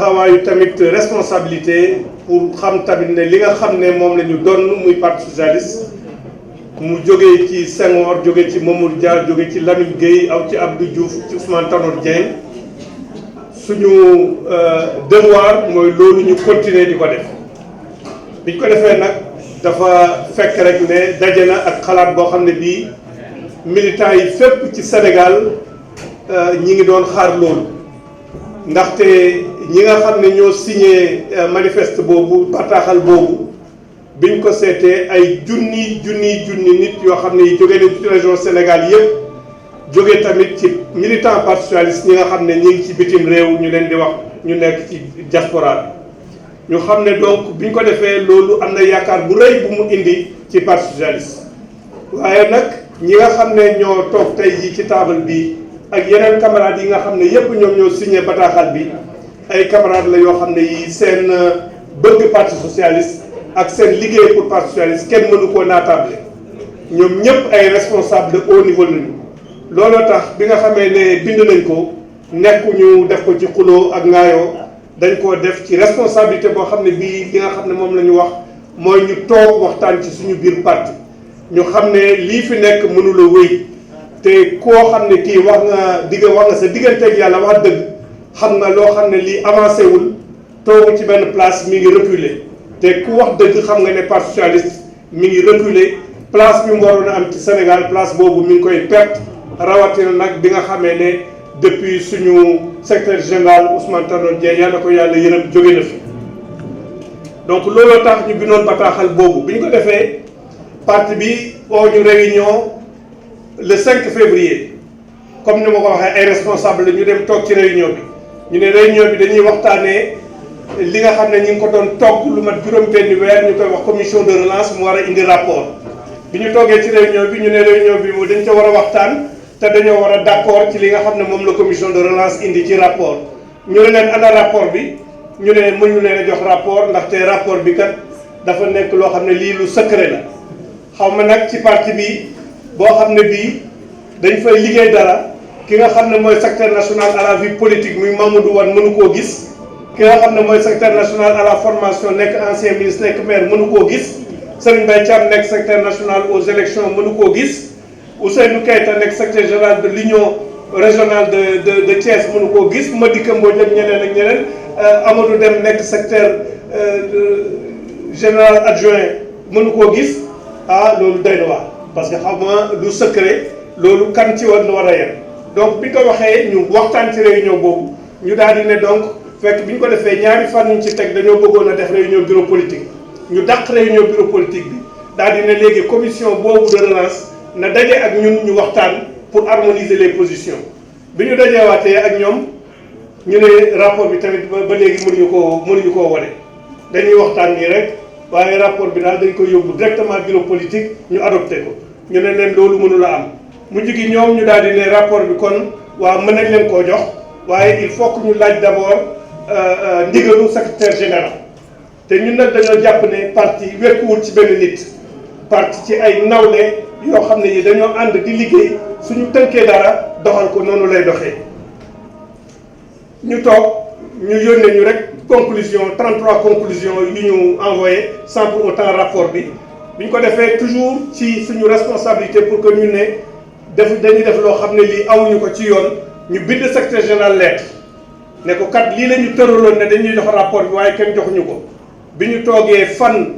taxawaayu tamit responsabilité pour xam tamit ne li nga xam ne moom la ñu doon muy parti socialiste mu jógee ci Senghor jógee ci Mamadou Dia jógee ci Lamine Gueye aw ci Abdou Diouf ci Ousmane Tanor Dieng suñu devoir mooy loolu ñu continuer di ko def biñ ko defee nag dafa fekk rek ne daje na ak xalaat boo xam ne bii militants yi fépp ci Sénégal ñi ngi doon xaar loolu ndaxte ñi nga xam ne ñoo signé manifeste boobu bataaxal boobu biñ ko seetee ay junni nit yoo xam ne yi jógee nañ ci région Sénégal yëpp jóge tamit ci militant parti socialiste ñi nga xam ne ñi ngi ci bitim réew ñu leen di wax ñu nekk ci diaspora bi ñu xam ne donc biñ ko defee loolu am na yaakaar bu rëy bu mu indi ci parti socialiste waaye nag ñi nga xam ne ñoo toog tey jii ci table bi ak yeneen camarades yi nga xam ne yépp ñoom ñoo signé bataaxal bi ay camarades la yoo xam ne yi seen bëgg parti socialiste ak seen liggéey pour parti socialiste kenn mënu koo naatable ñoom ñëpp ay responsable de haut niveau lañu looloo tax bi nga xamee ne bind nañ ko nekkuñu def ko ci xuloo ak ngaayoo dañ koo def ci responsabilité boo xam ne bii li nga xam ne moom la ñu wax mooy ñu toog waxtaan ci suñu biir parti ñu xam ne lii fi nekk mënula wéy te koo xam ne kii wax nga sa digganteeg yàlla wax dëgg xam nga loo xam ne lii avancé wul toogu ci benn place mi ngi reculer te ku wax dëgg xam nga ne parti socialiste mi ngi reculer place bi mu waroon a am ci Sénégal place boobu mi ngi koy perte rawatina nag bi nga xamee ne depuis suñu secrétaire général Ousmane Tanor Dieng yal na ko yàlla yërëm jóge na fi donc looloo tax ñu bindoon bataaxal boobu bi ñu ko defee parti bi oo ñu réunion le 5 février comme ni ma ko waxee ay responsable la ñu dem toog ci réunion bi ñu ne réunion bi dañuy waxtaanee li nga xam ne ñu ngi ko doon togg lu mat juróom-benni weer ñu koy wax commission de relance mu war a indi rapport bi ñu toogee ci réunion bi ñu ne réunion bi dañ ca war a waxtaan te dañoo war a d'accord ci li nga xam ne moom la commission de relance indi ci rapport ñu ne leen ana rapport bi ñu ne mënuñu leen a jox rapport ndaxte rapport bi kat dafa nekk loo xam ne lii lu secret la xaw ma nag ci parti bi boo xam ne bii dañ fay liggéey dara ki nga xam ne mooy secrétaire national à la vie politique muy Mamadou Wane mënu koo gis ki nga xam ne mooy secrétaire national à la formation nekk ancien ministre nekk maire mënu koo gis Serigne Mbaye Thiam nekk secrétaire national aux élections mënu koo gis Ousseynou Keita nekk secrétaire général de l'union régionale de Thiès mënu koo gis Madické Mbodj ak ñeneen Amadou Dem nekk secrétaire général adjoint mënu koo gis loolu doy na waar parce que xam nga lu secret loolu kan ci war na war a yem donc bi ko waxee ñu waxtaan ci réunion boobu ñu daal di ne donc fekk bi ñu ko defee ñaari fan ñu ci teg dañoo bëggoon a def réunion bureau politique ñu dàq réunion bureau politique bi daal di ne léegi commission boobu de relance na daje ak ñun ñu waxtaan pour harmoniser les positions bi ñu dajeewaatee ak ñoom ñu ne rapport bi tamit ba léegi mënuñu koo wane dañuy waxtaan nii rek waaye rapport bi daal dañ koy yóbbu directement bureau politique ñu adopté ko ñu ne leen loolu mënula am mujj gi ñoom ñu daal di ne rapport bi kon waaw mën nañ leen koo jox waaye il faut que ñu laaj d'abord ndigalu secrétaire général te ñun nag dañoo jàpp ne parti wekkuwul ci benn nit parti ci ay nawle yoo xam ne yi dañoo ànd di liggéey suñu tënkee dara doxal ko noonu lay doxee ñu toog ñu yónnee ñu rek conclusion 33 conclusions yu ñu envoyé sans pour autant rapport bi ñu ko defee toujours ci suñu responsabilité pour que ñu ne dañuy def loo xam ne lii awuñu ko ci yoon ñu bind secrétaire général lettre ne ko kat lii la ñu tëraloon ne dañuy jox rapport bi waaye kenn joxuñu ko bi ñu toogee fan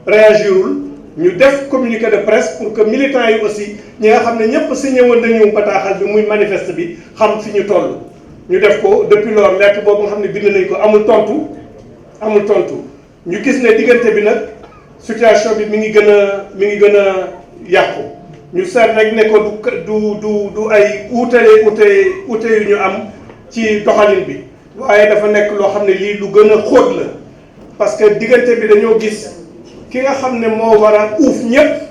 réagirul ñu def communiqué de presse pour que militants yi aussi ñi nga xam ne ñëpp signé woon nañu bataaxal bi muy manifeste bi xam fi ñu toll ñu def ko depuis lors lettre boobu nga xam ne bind nañ ko amul tontu ñu gis ne diggante bi nag situation bi mi ngi gën a yàqu ñu seet rek ne ko du ay uute yu ñu am ci doxalin bi waaye dafa nekk loo xam ne lii lu gën a xóot la parce que diggante bi dañoo gis ki nga xam ne moo war a uuf ñëpp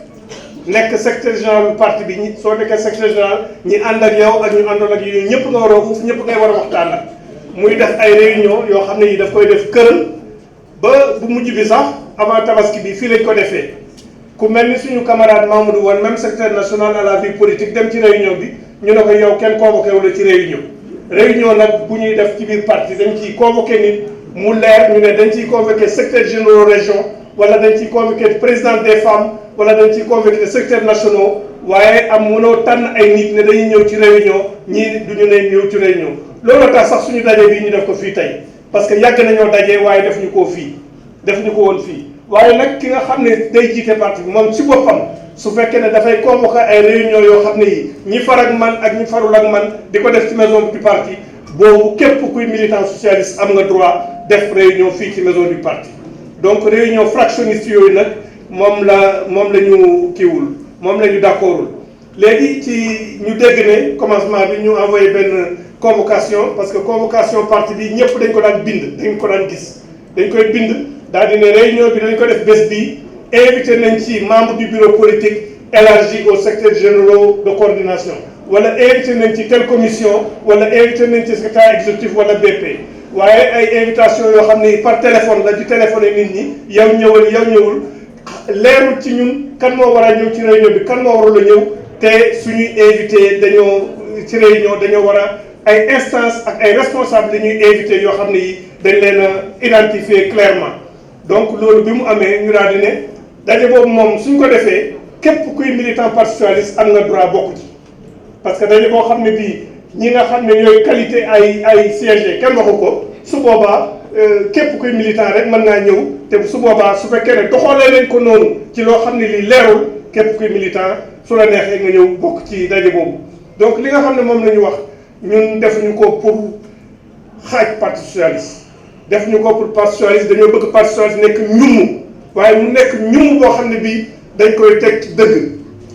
nekk secrétaire général bu parti bi soo nekkee secrétaire général ñi ànd ak yow ak ñu àndoon ak yow ñëpp nga war a uuf ñëpp ngay war a waxtaan ak muy def ay réunion yoo xam ne yi daf koy def këram ba bu mujj bi sax avant tabaski bi fii lañ ko defee ku mel ni suñu camarade Mamadou Wane même secrétaire national à la vie politique dem ci réunion bi ñu ne ko yow kenn convoqué wala ci réunion nag bu ñuy def ci biir parti dañ ciy convoqué nit mu leer ñu ne dañ ciy convoqué secrétaire général région wala dañ ciy convoqué président des femmes wala dañ ciy convoqué secrétaires nationaux waaye am mënoo tànn ay nit ne dañuy ñëw ci réunion ñii du ñu ne ñëw ci réunion loolu tax sax suñu daje bii ñu def ko fii tey parce que yàgg nañoo daje waaye def ñu koo fii def ñu ko woon fii waaye nag ki nga xam ne day jiite parti bi moom ci boppam su fekkee ne dafay convoqué ay réunion yoo xam ne yi ñi far ak man ak ñi farul ak man di ko def ci maison du parti boobu képp kuy militant socialiste am nga droit def réunion fii ci maison du parti donc réunion fractionniste yooyu nag moom la ñu kiiwul moom la ñu d'accordul léegi ci ñu dégg ne commencement bi ñu envoyé benn convocation parce que convocation parti bi ñëpp dañ ko daan bind dañ ko daan gis dañ koy bind daal di ne réunion bi dañ ko def bés bi invité nañ ci membre du bureau politique élargi aux secrétaires généraux de coordination wala invité nañ ci telle commission wala invité nañ ci secrétaire exécutif wala BP waaye ay invitation yoo xam ne par téléphone la di téléphoné nit ñi yow ñëwal yow ñëwul leerul ci ñun kan moo war a ñëw ci réunion bi kan moo warul a ñëw te suñuy invité dañoo ci réunion dañoo war a ay instance ak ay responsable dañuy invité yoo xam ne yi dañ leen a identifier clairement donc loolu bi mu amee ñu daal di ne daje boobu moom suñ ko defee képp kuy militant parti socialiste am nga droit bokk ci parce que daje boo xam ne bii ñi nga xam ne ñooy qualité ay siège kenn waxu ko su boobaa képp kuy militant rek mën naa ñëw te su boobaa su fekkee ne doxalee nañ ko noonu ci loo xam ne lii leerul képp kuy militant su la neexee nga ñëw bokk ci daje boobu donc li nga xam ne moom la ñu wax ñun defuñu ko pour xaaj parti socialiste defuñu ko pour parti socialiste dañoo bëgg parti socialiste nekk ñumu waaye mu nekk ñumu boo xam ne bii dañ koy teg ci dëgg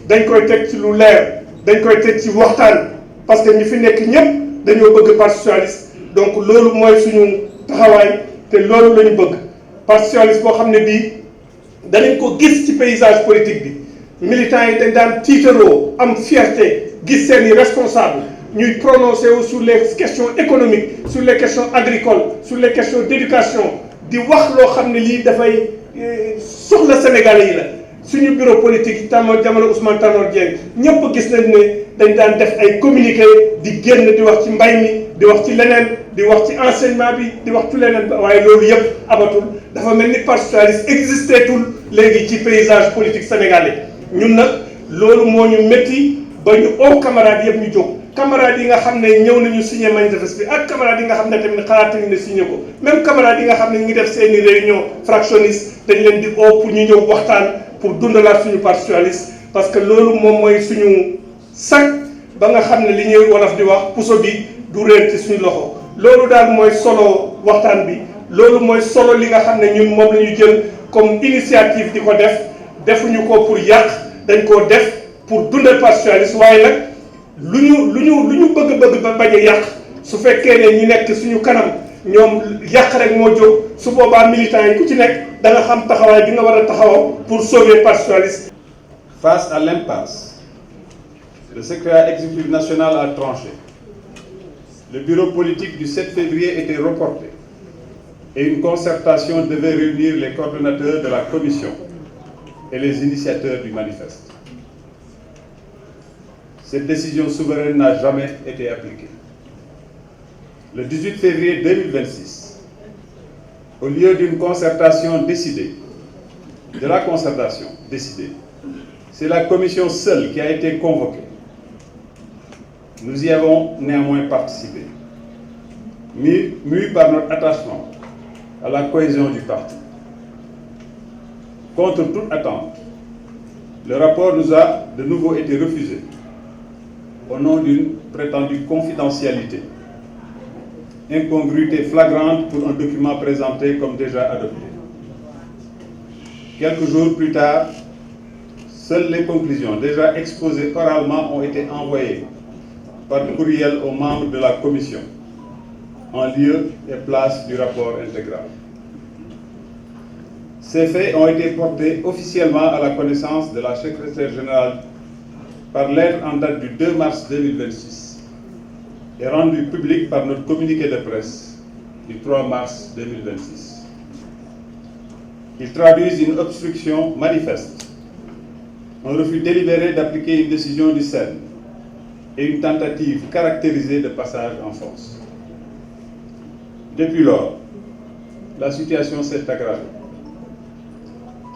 dañ koy teg ci lu leer dañ koy teg ci waxtaan parce que ñi fi nekk ñëpp dañoo bëgg parti socialiste donc loolu mooy suñu taxawaay te loolu la ñu bëgg parti socialiste boo xam ne bii danañ ko gis ci paysage politique bi militants yi dañ daan tiitaroo am fierté gis seen i responsable ñuy prononcé wu sur les questions économiques sur les questions agricoles sur les questions d'éducation di wax loo xam ne lii dafay soxla Sénégalais yi la suñu bureau politique tàmm jamono Ousmane Tanor Dieng ñëpp gis nañ ne dañ daan def ay communiqué di génn di wax ci mbay mi di wax ci leneen di wax ci enseignement bi di wax ci leneen waaye loolu yëpp amatul dafa mel ni parti socialiste existé tul léegi ci paysage politique sénégalais ñun nag loolu moo ñu métti ba ñu oo camarades yëpp ñu jóg camarades yi nga xam ne ñëw nañu signé manifeste bi ak camarades yi nga xam ne tamit xalaatuñu ne signé ko même camarades yi nga xam ne ñu ngi def seeni réunion fractionniste dañ leen di oo pour ñu ñëw waxtaan pour dundalaat suñu parti socialiste parce que loolu moom mooy suñu sac ba nga xam ne li ñuy wolof di wax puso bi du réer ci suñu loxo loolu daal mooy solo waxtaan bi loolu mooy solo li nga xam ne ñun moom la ñu jël comme initiative di ko def defuñu ko pour yàq dañ koo def pour dundal parti socialiste waaye nag lu ñu bëgg ba bañ a yàq su fekkee ne ñi nekk suñu kanam ñoom yàq rek moo jóg su boobaa militants yi ku ci nekk da nga xam taxawaay bi nga war a taxawam pour sauver parti socialiste. Face à l'impasse, le secrétaire exécutif national a tranché. Le bureau politique du 7 février était reporté et une concertation devait réunir les coordonnateurs de la commission et les initiateurs du manifeste. Cette décision souveraine n'a jamais été appliquée. Le 18 février 2026, au lieu d'une concertation décidée, de la concertation décidée, c'est la commission seule qui a été convoquée. Nous y avons néanmoins participé, mus par notre attachement à la cohésion du parti. Contre toute attente, le rapport nous a de nouveau été refusé au nom d'une prétendue confidentialité, incongruité flagrante pour un document présenté comme déjà adopté. Quelques jours plus tard, seules les conclusions déjà exposées oralement ont été envoyées par courriel aux membres de la commission, en lieu et place du rapport intégral. Ces faits ont été portés officiellement à la connaissance de la secrétaire générale par lettre en date du 2 mars 2026 et rendus publics par notre communiqué de presse du 3 mars 2026. Ils traduisent une obstruction manifeste, un refus délibéré d'appliquer une décision du CEN et une tentative caractérisée de passage en force. Depuis lors, la situation s'est aggravée.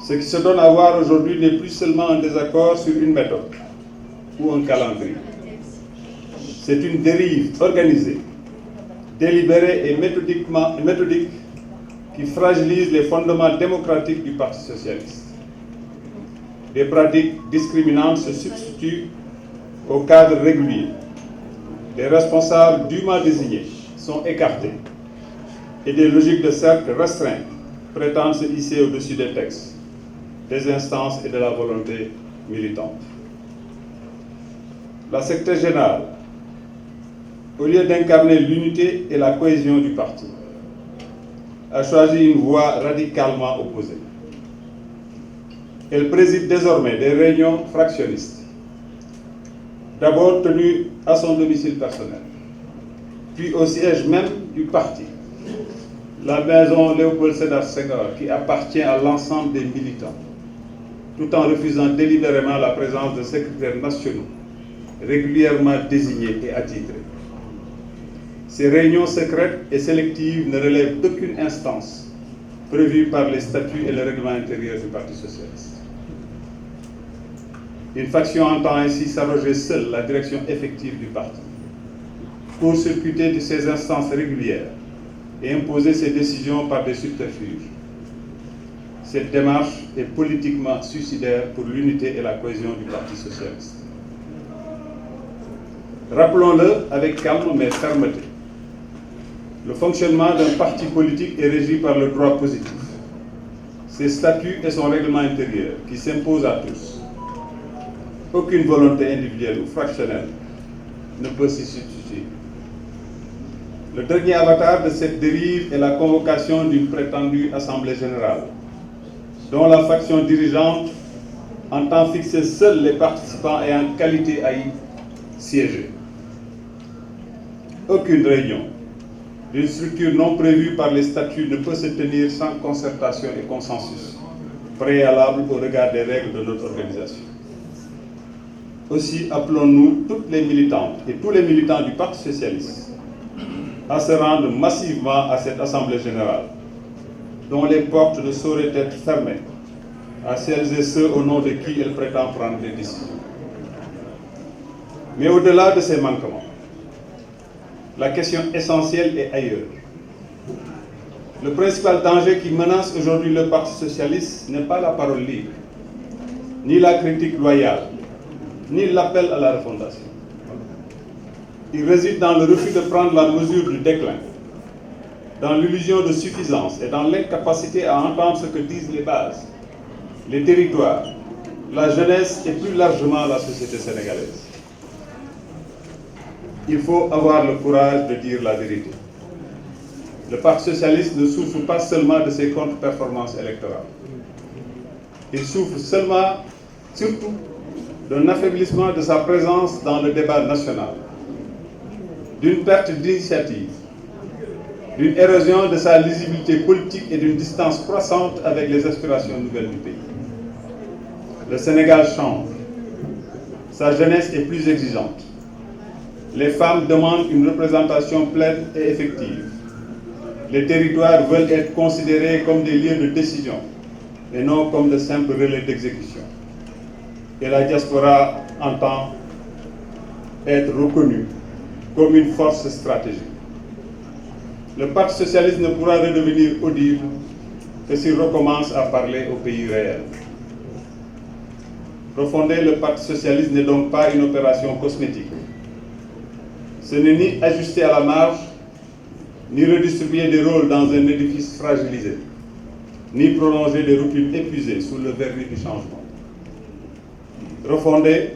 Ce qui se donne à voir aujourd'hui n'est plus seulement un désaccord sur une méthode ou un calendrier. C'est une dérive organisée, délibérée et méthodique qui fragilise les fondements démocratiques du Parti socialiste. Des pratiques discriminantes se substituent au cadre régulier. Les responsables dûment désignés sont écartés et des logiques de cercle restreintes prétendent se hisser au-dessus des textes, des instances et de la volonté militante. La secrétaire générale, au lieu d'incarner l'unité et la cohésion du parti, a choisi une voie radicalement opposée. Elle préside désormais des réunions fractionnistes, d'abord tenues à son domicile personnel, puis au siège même du parti, la maison Léopold Sédar Senghor, qui appartient à l'ensemble des militants, tout en refusant délibérément la présence de secrétaires nationaux régulièrement désignés et attitrés. Ces réunions secrètes et sélectives ne relèvent d'aucune instance prévue par les statuts et le règlement intérieur du Parti socialiste. Une faction entend ainsi s'arroger seule la direction effective du parti, court-circuiter de ses instances régulières et imposer ses décisions par des subterfuges. Cette démarche est politiquement suicidaire pour l'unité et la cohésion du Parti socialiste. Rappelons-le avec calme mais fermeté. Le fonctionnement d'un parti politique est régi par le droit positif, ses statuts et son règlement intérieur qui s'imposent à tous. Aucune volonté individuelle ou fractionnelle ne peut s'y substituer. Le dernier avatar de cette dérive est la convocation d'une prétendue Assemblée générale, dont la faction dirigeante entend fixer seuls les participants ayant qualité à y siéger. Aucune réunion d'une structure non prévue par les statuts ne peut se tenir sans concertation et consensus préalable au regard des règles de notre organisation. Aussi appelons-nous toutes les militantes et tous les militants du Parti socialiste à se rendre massivement à cette Assemblée générale, dont les portes ne sauraient être fermées à celles et ceux au nom de qui elle prétend prendre des décisions. Mais au-delà de ces manquements, la question essentielle est ailleurs. Le principal danger qui menace aujourd'hui le Parti socialiste n'est pas la parole libre, ni la critique loyale, ni l'appel à la refondation. Il réside dans le refus de prendre la mesure du déclin, dans l'illusion de suffisance et dans l'incapacité à entendre ce que disent les bases, les territoires, la jeunesse et plus largement la société sénégalaise. Il faut avoir le courage de dire la vérité. Le Parti socialiste ne souffre pas seulement de ses contre-performances électorales. Il souffre surtout, d'un affaiblissement de sa présence dans le débat national, d'une perte d'initiative, d'une érosion de sa lisibilité politique et d'une distance croissante avec les aspirations nouvelles du pays. Le Sénégal change. Sa jeunesse est plus exigeante. Les femmes demandent une représentation pleine et effective. Les territoires veulent être considérés comme des lieux de décision et non comme de simples relais d'exécution. Et la diaspora entend être reconnue comme une force stratégique. Le Parti socialiste ne pourra redevenir audible que s'il recommence à parler au pays réel. Refonder le Parti socialiste n'est donc pas une opération cosmétique. Ce n'est ni ajuster à la marge, ni redistribuer des rôles dans un édifice fragilisé, ni prolonger des routines épuisées sous le vernis du changement. Refonder,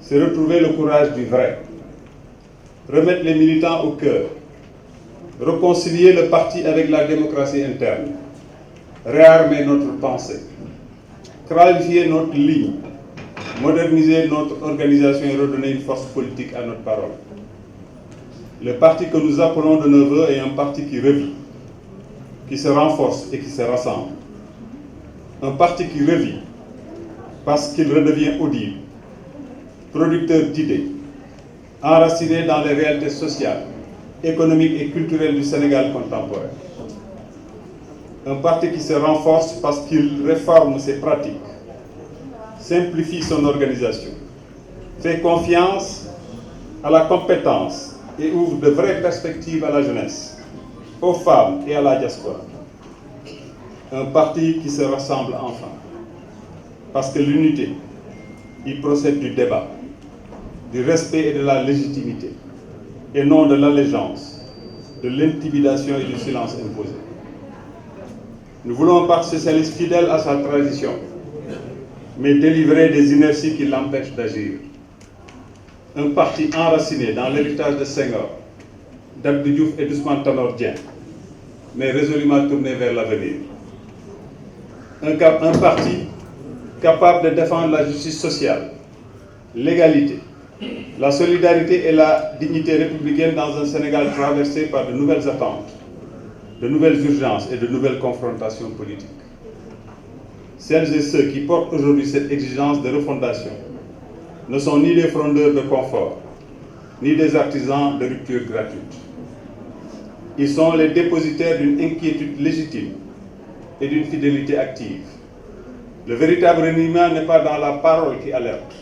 c'est retrouver le courage du vrai, remettre les militants au cœur, réconcilier le parti avec la démocratie interne, réarmer notre pensée, clarifier notre ligne, moderniser notre organisation et redonner une force politique à notre parole. Le parti que nous appelons de nos vœux est un parti qui revit, qui se renforce et qui se rassemble. Un parti qui revit parce qu'il redevient audible, producteur d'idées, enraciné dans les réalités sociales, économiques et culturelles du Sénégal contemporain. Un parti qui se renforce parce qu'il réforme ses pratiques, simplifie son organisation, fait confiance à la compétence et ouvre de vraies perspectives à la jeunesse, aux femmes et à la diaspora. Un parti qui se rassemble enfin, parce que l'unité, il procède du débat, du respect et de la légitimité, et non de l'allégeance, de l'intimidation et du silence imposé. Nous voulons un parti socialiste fidèle à sa tradition, mais délivré des inerties qui l'empêchent d'agir. Un parti enraciné dans l'héritage de Senghor, d'Abdou Diouf et d'Ousmane Tanor Dieng, mais résolument tourné vers l'avenir. Un parti capable de défendre la justice sociale, l'égalité, la solidarité et la dignité républicaine dans un Sénégal traversé par de nouvelles attentes, de nouvelles urgences et de nouvelles confrontations politiques. Celles et ceux qui portent aujourd'hui cette exigence de refondation ne sont ni des frondeurs de confort, ni des artisans de rupture gratuite. Ils sont les dépositaires d'une inquiétude légitime et d'une fidélité active. Le véritable reniement n'est pas dans la parole qui alerte,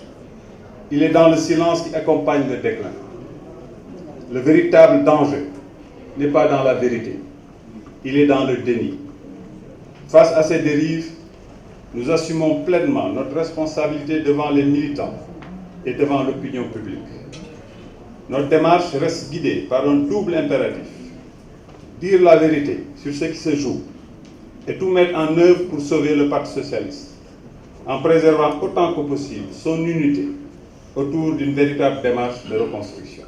il est dans le silence qui accompagne le déclin. Le véritable danger n'est pas dans la vérité, il est dans le déni. Face à ces dérives, nous assumons pleinement notre responsabilité devant les militants et devant l'opinion publique. Notre démarche reste guidée par un double impératif: dire la vérité sur ce qui se joue et tout mettre en œuvre pour sauver le Parti socialiste, en préservant autant que possible son unité autour d'une véritable démarche de reconstruction.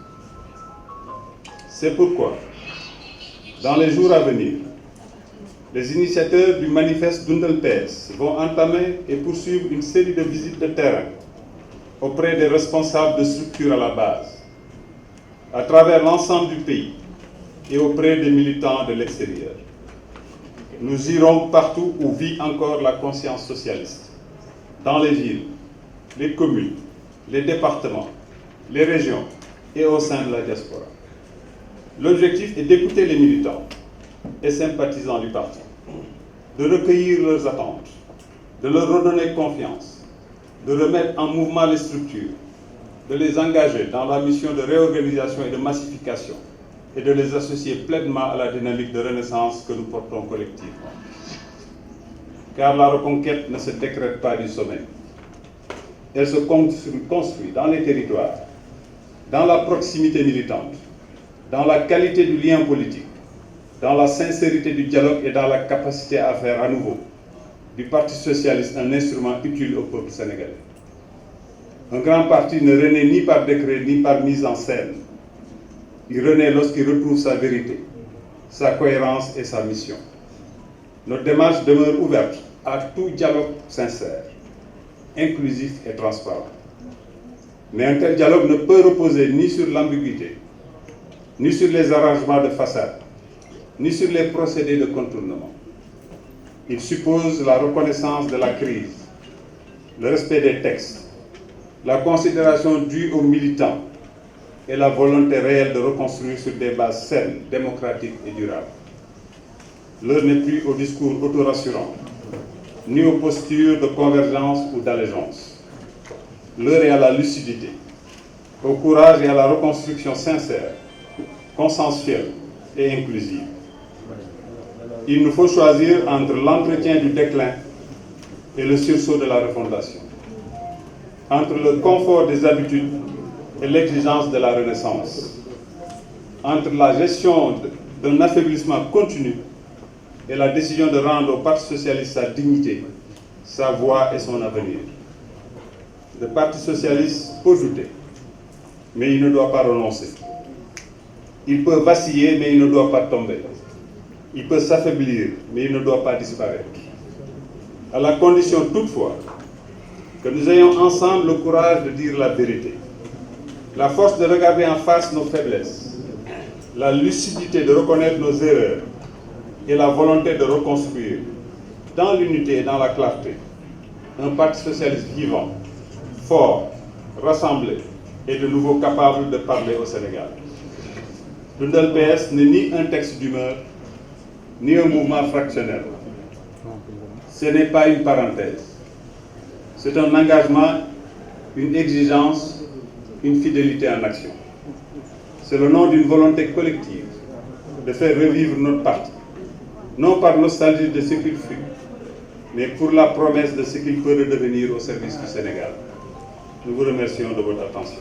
C'est pourquoi, dans les jours à venir, les initiateurs du manifeste Dundal PS vont entamer et poursuivre une série de visites de terrain auprès des responsables de structures à la base, à travers l'ensemble du pays et auprès des militants de l'extérieur. Nous irons partout où vit encore la conscience socialiste, dans les villes, les communes, les départements, les régions et au sein de la diaspora. L'objectif est d'écouter les militants et sympathisants du parti, de recueillir leurs attentes, de leur redonner confiance, de remettre en mouvement les structures, de les engager dans la mission de réorganisation et de massification et de les associer pleinement à la dynamique de renaissance que nous portons collectivement. Car la reconquête ne se décrète pas du sommet. Elle se construit dans les territoires, dans la proximité militante, dans la qualité du lien politique, dans la sincérité du dialogue et dans la capacité à faire à nouveau du Parti socialiste un instrument utile au peuple sénégalais. Un grand parti ne renaît ni par décret ni par mise en scène. Il renaît lorsqu'il retrouve sa vérité, sa cohérence et sa mission. Notre démarche demeure ouverte à tout dialogue sincère, inclusif et transparent. Mais un tel dialogue ne peut reposer ni sur l'ambiguïté, ni sur les arrangements de façade, ni sur les procédés de contournement. Il suppose la reconnaissance de la crise, le respect des textes, la considération due aux militants et la volonté réelle de reconstruire sur des bases saines, démocratiques et durables. L'heure n'est plus au discours autorassurant, ni aux postures de convergence ou d'allégeance. L'heure est à la lucidité, au courage et à la reconstruction sincère, consensuelle et inclusive. Il nous faut choisir entre l'entretien du déclin et le sursaut de la refondation, entre le confort des habitudes et l'exigence de la renaissance, entre la gestion d'un affaiblissement continu et la décision de rendre au Parti socialiste sa dignité, sa voix et son avenir. Le Parti socialiste peut douter, mais il ne doit pas renoncer. Il peut vaciller, mais il ne doit pas tomber. Il peut s'affaiblir, mais il ne doit pas disparaître. À la condition toutefois que nous ayons ensemble le courage de dire la vérité, la force de regarder en face nos faiblesses, la lucidité de reconnaître nos erreurs et la volonté de reconstruire, dans l'unité et dans la clarté, un Parti socialiste vivant, fort, rassemblé et de nouveau capable de parler au Sénégal. Dundal PS n'est ni un texte d'humeur, ni un mouvement fractionnel. Ce n'est pas une parenthèse. C'est un engagement, une exigence, une fidélité en action. C'est le nom d'une volonté collective de faire revivre notre parti, non par nostalgie de ce qu'il fut, mais pour la promesse de ce qu'il peut redevenir au service du Sénégal. Nous vous remercions de votre attention.